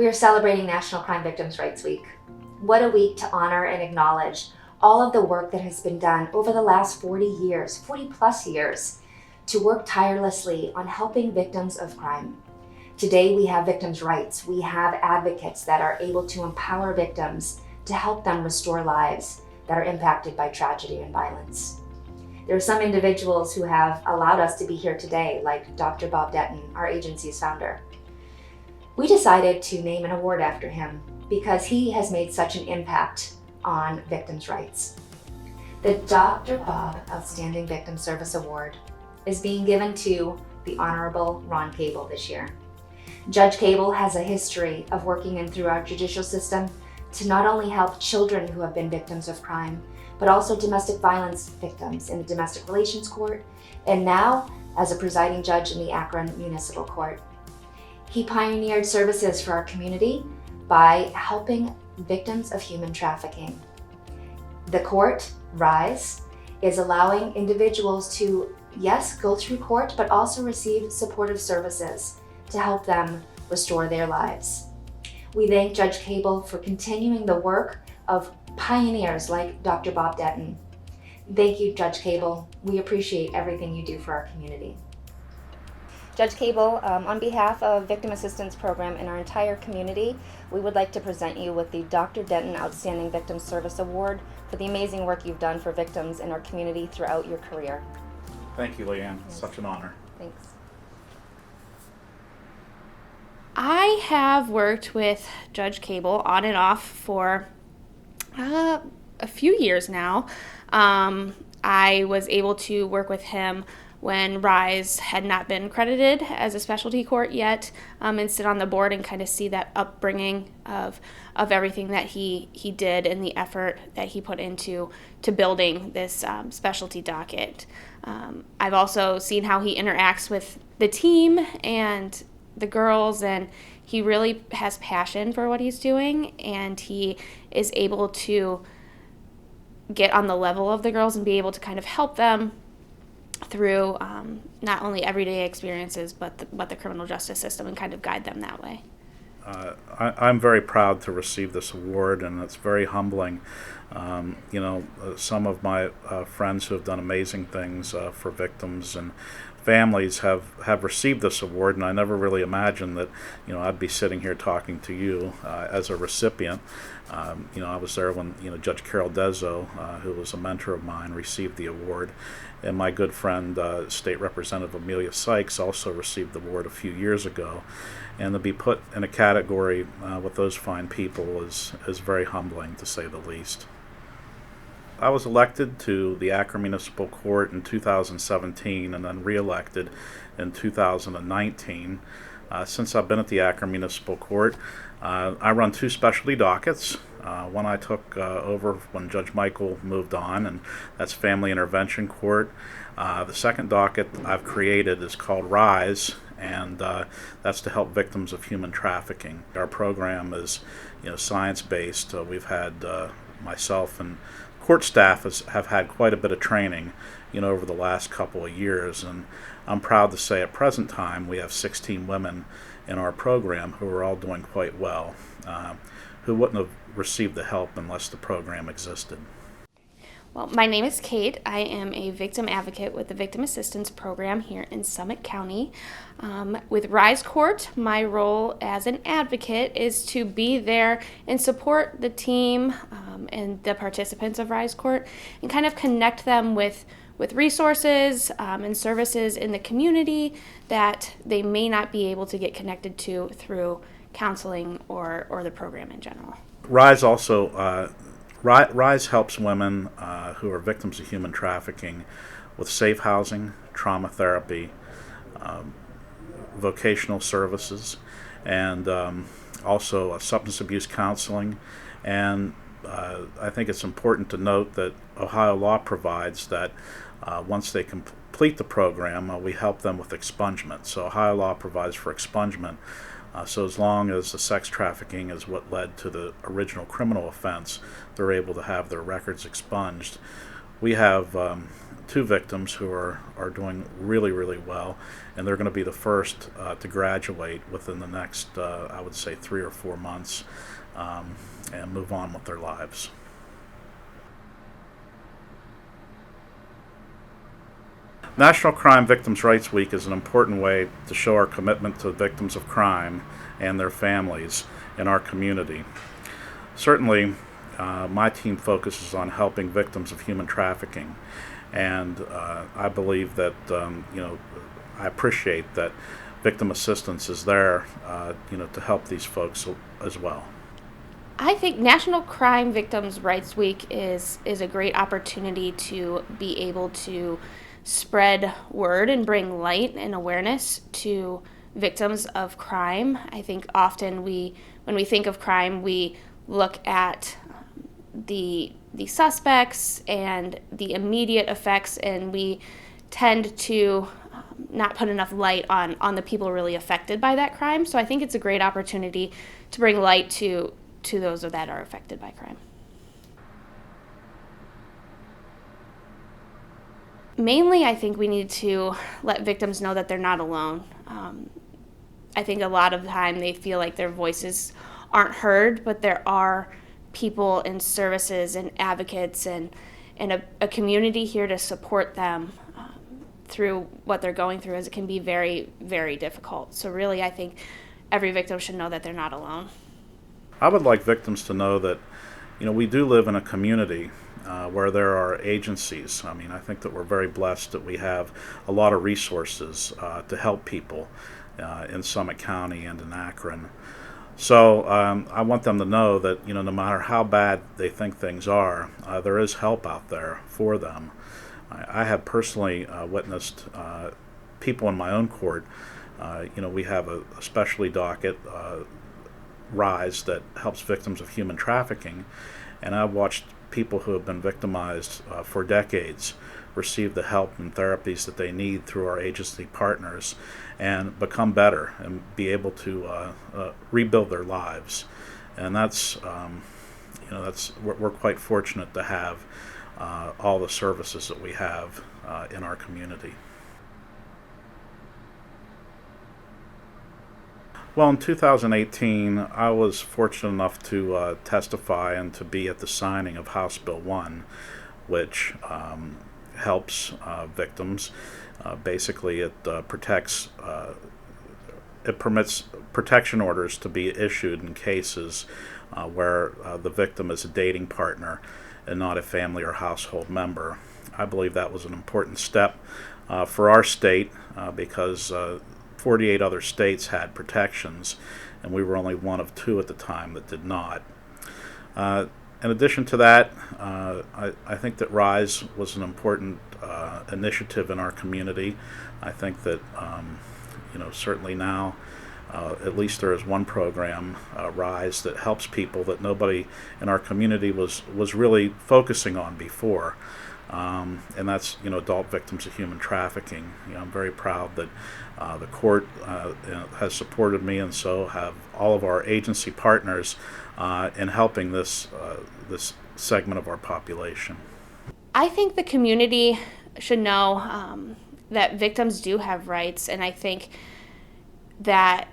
We are celebrating National Crime Victims' Rights Week. What a week to honor and acknowledge all of the work that has been done over the last 40 plus years, to work tirelessly on helping victims of crime. Today we have victims' rights. We have advocates that are able to empower victims to help them restore lives that are impacted by tragedy and violence. There are some individuals who have allowed us to be here today, like Dr. Bob Denton, our agency's founder. We decided to name an award after him because he has made such an impact on victims' rights. The Dr. Bob Outstanding Victim Service Award is being given to the Honorable Ron Cable this year. Judge Cable has a history of working in through our judicial system to not only help children who have been victims of crime, but also domestic violence victims in the Domestic Relations Court, and now as a presiding judge in the Akron Municipal Court. He pioneered services for our community by helping victims of human trafficking. The court, RISE, is allowing individuals to, yes, go through court, but also receive supportive services to help them restore their lives. We thank Judge Cable for continuing the work of pioneers like Dr. Bob Denton. Thank you, Judge Cable. We appreciate everything you do for our community. Judge Cable, on behalf of Victim Assistance Program and our entire community, we would like to present you with the Dr. Denton Outstanding Victim Service Award for the amazing work you've done for victims in our community throughout your career. Thank you, Leanne. It's such an honor. Thanks. I have worked with Judge Cable on and off for a few years now. I was able to work with him when RISE had not been credited as a specialty court yet, and sit on the board and kind of see that upbringing of everything that he did and the effort that he put into building this specialty docket. I've also seen how he interacts with the team and the girls, and he really has passion for what he's doing, and he is able to get on the level of the girls and be able to kind of help them through not only everyday experiences but the criminal justice system, and kind of guide them that way. I'm very proud to receive this award, and it's very humbling. Some of my friends who have done amazing things for victims and families have received this award, and I never really imagined that I'd be sitting here talking to you as a recipient. I was there when Judge Carol Dezo, who was a mentor of mine, received the award, and my good friend State Representative Amelia Sykes also received the award a few years ago. And to be put in a category with those fine people is very humbling, to say the least. I was elected to the Akron Municipal Court in 2017 and then re-elected in 2019. Since I've been at the Akron Municipal Court, I run two specialty dockets. One I took over when Judge Michael moved on, and that's Family Intervention Court. The second docket I've created is called RISE, and that's to help victims of human trafficking. Our program is science-based. We've had myself and court staff have had quite a bit of training over the last couple of years, and I'm proud to say at present time we have 16 women in our program who are all doing quite well, who wouldn't have received the help unless the program existed. Well, my name is Kate. I am a victim advocate with the Victim Assistance Program here in Summit County. With RISE Court, my role as an advocate is to be there and support the team and the participants of RISE Court, and kind of connect them with resources and services in the community that they may not be able to get connected to through counseling or the program in general. RISE also RISE helps women who are victims of human trafficking with safe housing, trauma therapy, vocational services, and also substance abuse counseling. And I think it's important to note that Ohio law provides that once they complete the program, we help them with expungement. So Ohio law provides for expungement. So as long as the sex trafficking is what led to the original criminal offense, they're able to have their records expunged. We have two victims who are doing really, really well, and they're going to be the first to graduate within the next, I would say, 3 or 4 months, and move on with their lives. National Crime Victims' Rights Week is an important way to show our commitment to victims of crime and their families in our community. Certainly, my team focuses on helping victims of human trafficking, and I believe that I appreciate that victim assistance is there, to help these folks as well. I think National Crime Victims' Rights Week is a great opportunity to be able to spread word and bring light and awareness to victims of crime. I think often when we think of crime, we look at the suspects and the immediate effects, and we tend to not put enough light on the people really affected by that crime. So I think it's a great opportunity to bring light to those that are affected by crime. Mainly, I think we need to let victims know that they're not alone. I think a lot of the time they feel like their voices aren't heard, but there are people and services and advocates and a community here to support them through what they're going through, as it can be very, very difficult. So really, I think every victim should know that they're not alone. I would like victims to know that, we do live in a community where there are agencies. I mean, I think that we're very blessed that we have a lot of resources to help people in Summit County and in Akron. So I want them to know that, no matter how bad they think things are, there is help out there for them. I have personally witnessed people in my own court. We have a specialty docket, RISE, that helps victims of human trafficking, and I've watched people who have been victimized for decades receive the help and therapies that they need through our agency partners and become better and be able to rebuild their lives. And we're quite fortunate to have all the services that we have in our community. Well, in 2018, I was fortunate enough to testify and to be at the signing of House Bill 1, which helps victims. Basically, it permits protection orders to be issued in cases where the victim is a dating partner and not a family or household member. I believe that was an important step for our state because 48 other states had protections, and we were only one of 2 at the time that did not. In addition to that, I think that RISE was an important initiative in our community. I think that, certainly now, at least there is one program, RISE, that helps people that nobody in our community was really focusing on before. And that's, adult victims of human trafficking. I'm very proud that the court has supported me, and so have all of our agency partners in helping this segment of our population. I think the community should know that victims do have rights, and I think that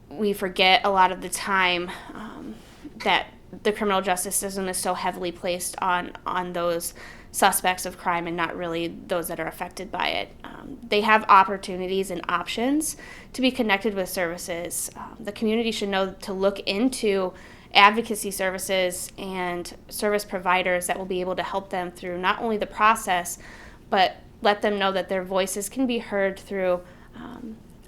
we forget a lot of the time that the criminal justice system is so heavily placed on those suspects of crime and not really those that are affected by it. They have opportunities and options to be connected with services. The community should know to look into advocacy services and service providers that will be able to help them through not only the process, but let them know that their voices can be heard through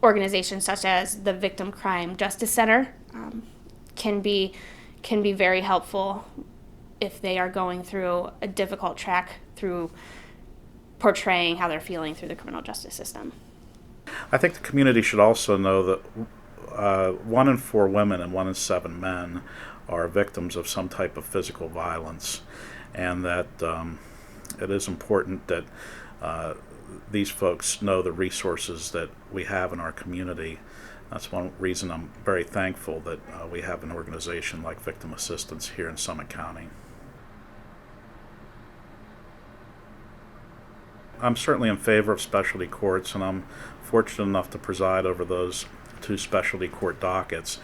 organizations such as the Victim Crime Justice Center. Can be very helpful if they are going through a difficult track through portraying how they're feeling through the criminal justice system. I think the community should also know that 1 in 4 women and 1 in 7 men are victims of some type of physical violence, and that it is important that these folks know the resources that we have in our community. That's one reason I'm very thankful that we have an organization like Victim Assistance here in Summit County. I'm certainly in favor of specialty courts, and I'm fortunate enough to preside over those 2 specialty court dockets.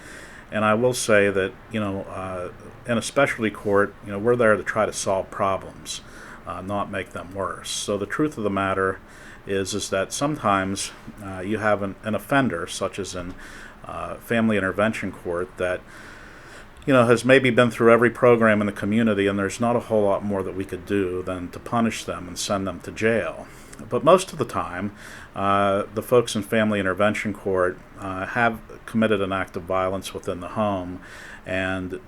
And I will say that, in a specialty court, we're there to try to solve problems, not make them worse. So the truth of the matter is that sometimes you have an offender, such as in family intervention court, that has maybe been through every program in the community, and there's not a whole lot more that we could do than to punish them and send them to jail. But most of the time, the folks in family intervention court have committed an act of violence within the home, and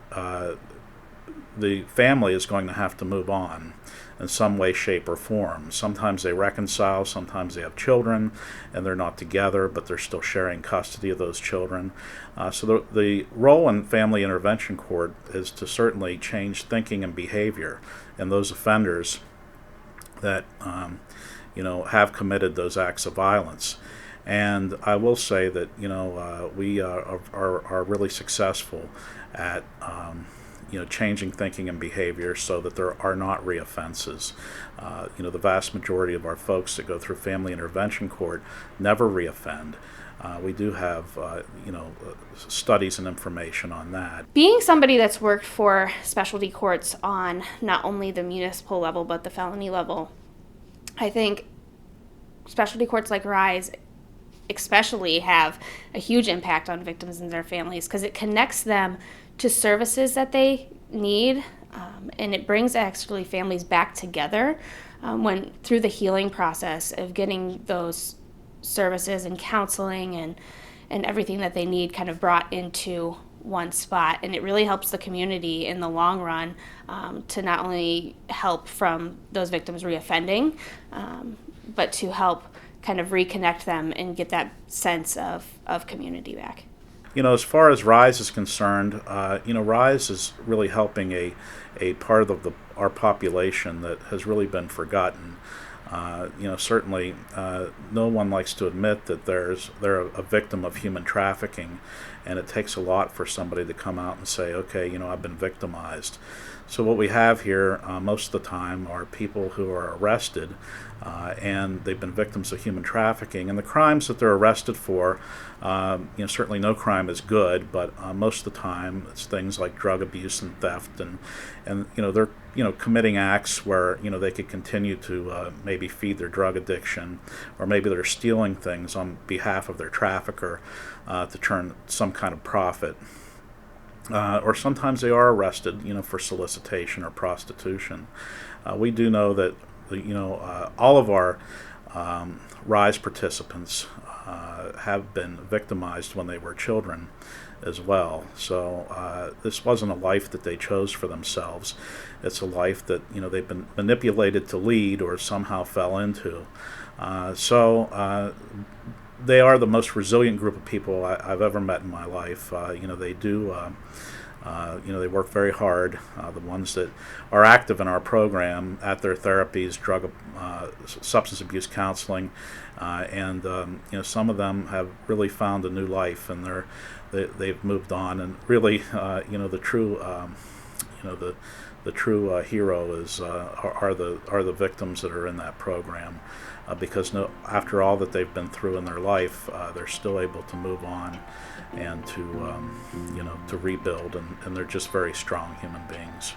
the family is going to have to move on in some way, shape, or form. Sometimes they reconcile, sometimes they have children, and they're not together, but they're still sharing custody of those children. So the role in family intervention court is to certainly change thinking and behavior in those offenders that have committed those acts of violence. And I will say that we are really successful at changing thinking and behavior so that there are not reoffenses. The vast majority of our folks that go through family intervention court never reoffend. We do have studies and information on that. Being somebody that's worked for specialty courts on not only the municipal level but the felony level, I think specialty courts like RISE especially have a huge impact on victims and their families because it connects them to services that they need, and it brings actually families back together when through the healing process of getting those services and counseling and everything that they need kind of brought into one spot. And it really helps the community in the long run to not only help from those victims reoffending, but to help kind of reconnect them and get that sense of community back. As far as RISE is concerned, RISE is really helping a part of our population that has really been forgotten. Certainly, no one likes to admit that they're a victim of human trafficking, and it takes a lot for somebody to come out and say, okay, I've been victimized. So what we have here most of the time are people who are arrested, and they've been victims of human trafficking. And the crimes that they're arrested for, certainly no crime is good, but most of the time it's things like drug abuse and theft, and they're committing acts where they could continue to maybe feed their drug addiction, or maybe they're stealing things on behalf of their trafficker to turn some kind of profit. Or sometimes they are arrested, for solicitation or prostitution. We do know that, all of our RISE participants have been victimized when they were children as well. So this wasn't a life that they chose for themselves. It's a life that, they've been manipulated to lead or somehow fell into. They are the most resilient group of people I've ever met in my life. They do, they work very hard. The ones that are active in our program at their therapies, substance abuse counseling, and some of them have really found a new life, and they've moved on. And really, the true hero are the victims that are in that program. Because after all that they've been through in their life, they're still able to move on and to rebuild, and they're just very strong human beings.